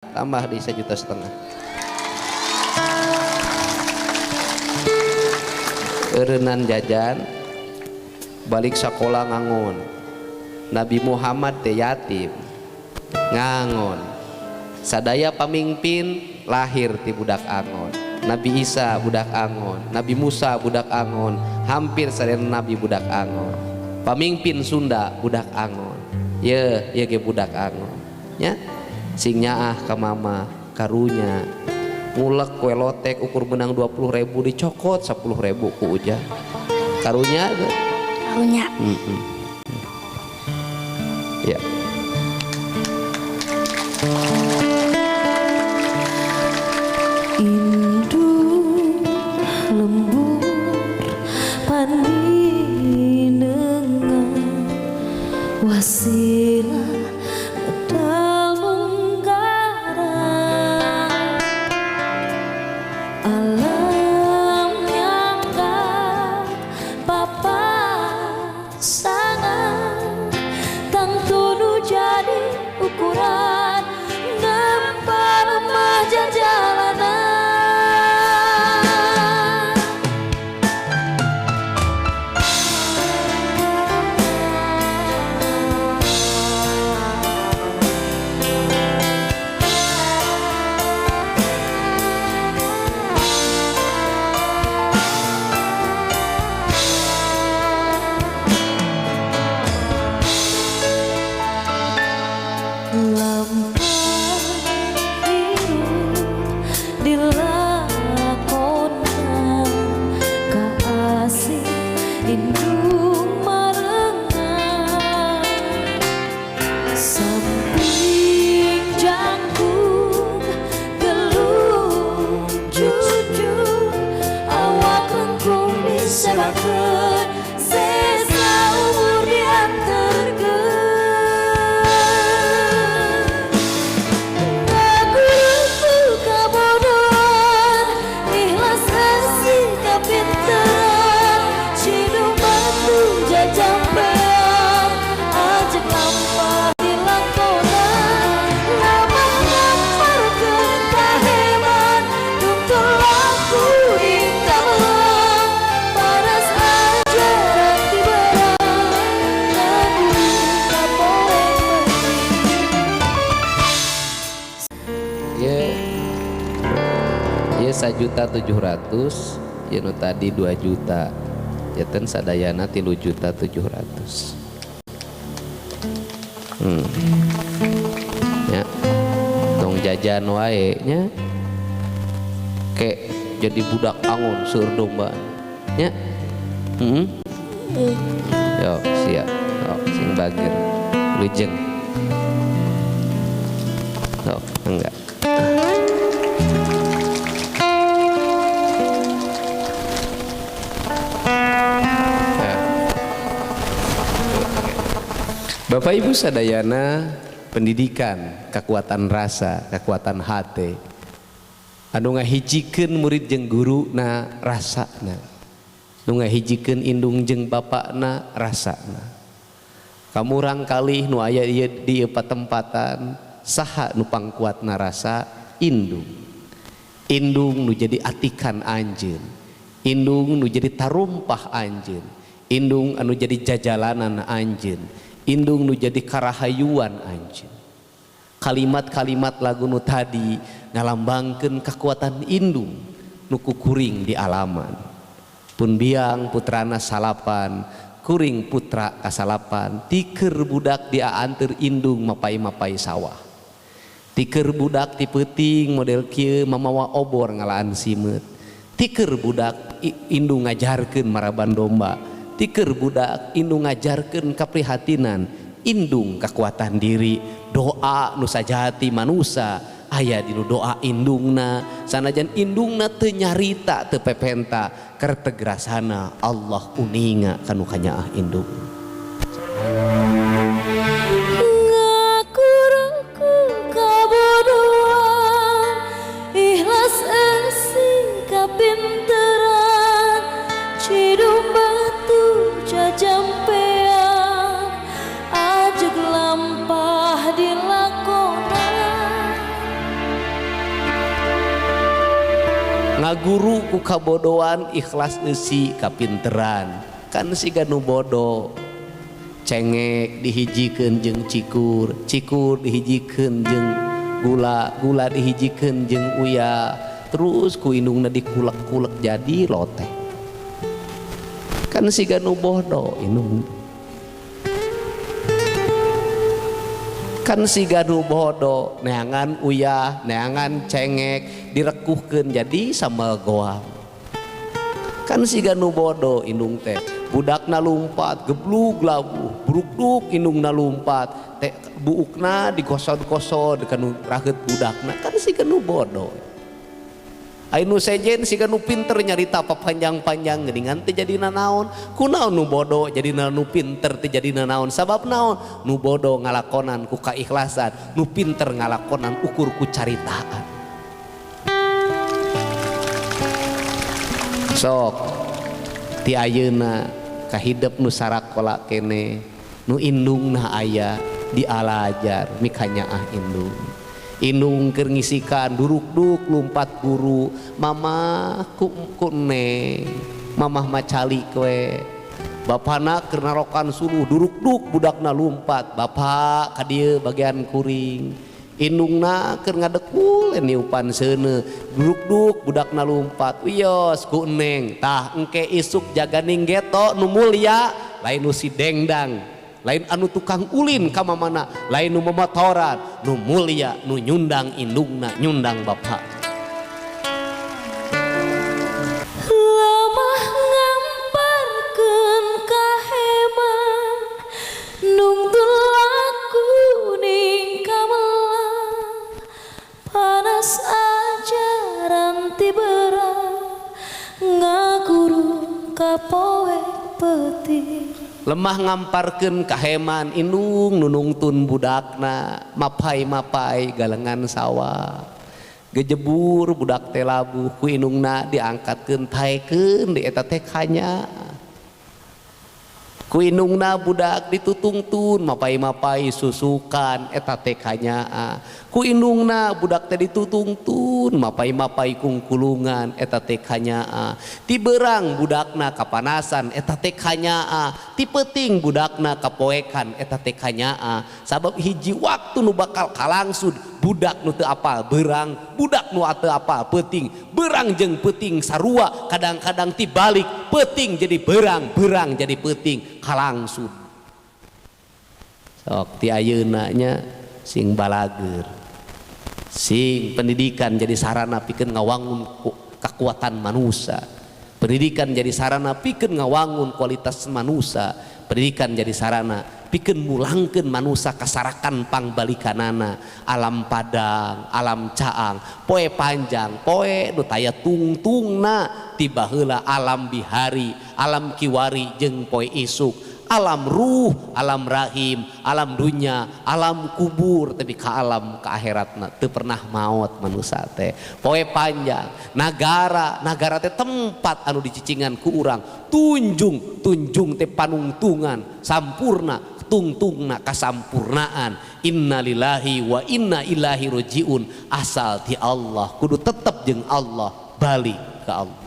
tambah di 1,5 juta. Eureunnan jajan balik sekolah ngangon. Nabi Muhammad teh yatim ngangon. Sadaya pamimpin lahir ti budak angon. Nabi Isa budak angon, Nabi Musa budak angon, hampir sadayana nabi budak angon. Pamimpin Sunda budak angon. Ye ge budak angon. Ya. Sing nyaah ka mama karunya ngulek kue lotek ukur benang 20.000 dicokot 10.000 ku ujang karunya ya indung lembur pandinengan wasilah ukuran nempel remaja jalanan. Indung marengan samping jangkung gelung jujur awak lengkung disebakeun sesa umur dianterkeun ngaguruku kabodohan ikhlas asih kapinteran jajampean ajak lampah di lakonan lamah ngamparkeun kaheman tuntun laku ikabelang panas ajaran tiberang ngadu kapoe ye 1.700.000 ye nu tadi 2 juta jatan sadayana 3.700.000 ya tong jajan wae nya kek jadi budak angon seur domba nya yo siap yo sing bagir lujeng yo enggak Bapak Ibu sadayana pendidikan kekuatan rasa kekuatan hati anu ngahijikeun murid jeung guruna rasana anu ngahijikeun indung jeung bapakna rasana kamurang kalih nu aya di tempatan saha nu pangkuatna rasa indung nu jadi atikan anjeun indung nu jadi tarumpah anjeun indung anu jadi jajalanan anjeun indung nu jadi karahayuan anjeun kalimat-kalimat lagu nu tadi ngalambangkeun kekuatan indung nu kuring di alaman pun biang putrana salapan kuring putra kasalapan tikeur budak diaanteur indung mapai-mapai sawah tikeur budak ti peuting model kieu mamawa obor ngalaan simeut tikeur budak indung ngajarkeun maraban domba tikeur budak indung ngajarkeun kaprihatinan indung kekuatan diri doa nu sajati manusia aya dinu doa indungna sanajan indungna teu nyarita teu pepenta keur tegrasana Allah uninga kanu kanyaah indung ngaguruku kabodohan ikhlas asih kapinteran cidung batu jajampean ajeg lampah di lakonan ngaguru ku kabodohan ikhlas eusi kapinteran kan siga nu bodoh cengek dihijikeun jeung cikur dihijikeun jeung gula dihijikeun jeung uya terus ku indungna dikulek-kulek jadi loteh kan siga nu bodoh indung kan siga nu bodoh neangan uyah neangan cengek direkuhkeun jadi sambal goang kan siga nu bodoh indung teh budakna lumpat geblug labuh buruk-duk indungna lumpat teh buukna digosod-gosod kanu raheut budakna kan siga nu bodoh anu sejen siga nu pinter nyarita panjang-panjang geuningan teh jadina naon kunaon nu bodoh jadina nu pinter teh jadina naon sabab naon nu bodoh ngalakonan ku kaikhlasan nu pinter ngalakonan ukur ku caritaan sok ti ayeuna kahidep nu sarakola kene nu indungna aya di alajar mikanyaah indung keur ngisikan duruk-duk lumpat guru mama ku neng mamah macali kwe bapana keur narokan suluh duruk-duk budakna lumpat bapak ka dieu bagian kuring indungna keur ngadekul niupan seuneu duruk-duk budakna lumpat wios ku neng tah engke isuk jaganing geto nu mulia lain nu si dengdang lain anu tukang ulin ka mamana lain nu memotoran nu mulia nu nyundang indungna nyundang bapak lemah ngamparkeun kaheman nungtun laku ning kamelang panas ajaran ti berat ngaguru ka poek peuting lemah ngamparkeun kaheman indung nunungtun budakna mapai-mapai galengan sawah gejebur budak teh labuh ku indungna diangkatkeun taekeun di eta teh kanya ku indungna budak ditutungtun mapai-mapai susukan eta teh kanya ku indungna budak teh ditutungtun mapai-mapai kungkulungan eta teh kanya ti beurang budakna kapanasan eta teh kanya ti peuting budakna kapoekan eta teh kanya sabab hiji waktu nu bakal kalangsud budak nu teu apal beurang budak nu teu apal peuting beurang jeung peuting sarua kadang-kadang ti balik peuting jadi beurang beurang jadi peuting kalangsud sok ti ayeuna nya sing balager sing pendidikan jadi sarana pikeun ngawangun kekuatan manusia pendidikan jadi sarana pikeun ngawangun kualitas manusia pendidikan jadi sarana pikeun mulangkeun manusia kasarakan pangbalikanana alam padang alam caang poe panjang poe nu taya tungtungna ti baheula alam bihari alam kiwari jeung poe isuk alam ruh, alam rahim, alam dunya, alam kubur, tapi ke alam ke akhiratna teu pernah maut manusia teh. Poe panjang, nagara teh tempat anu dicicingan ku urang. Tunjung teh panungtungan, sampurna, tungtungna kasampurnaan. Innalillahi wa inna ilaihi rajiun. Asal ti Allah kudu tetep jeung Allah balik ke Allah.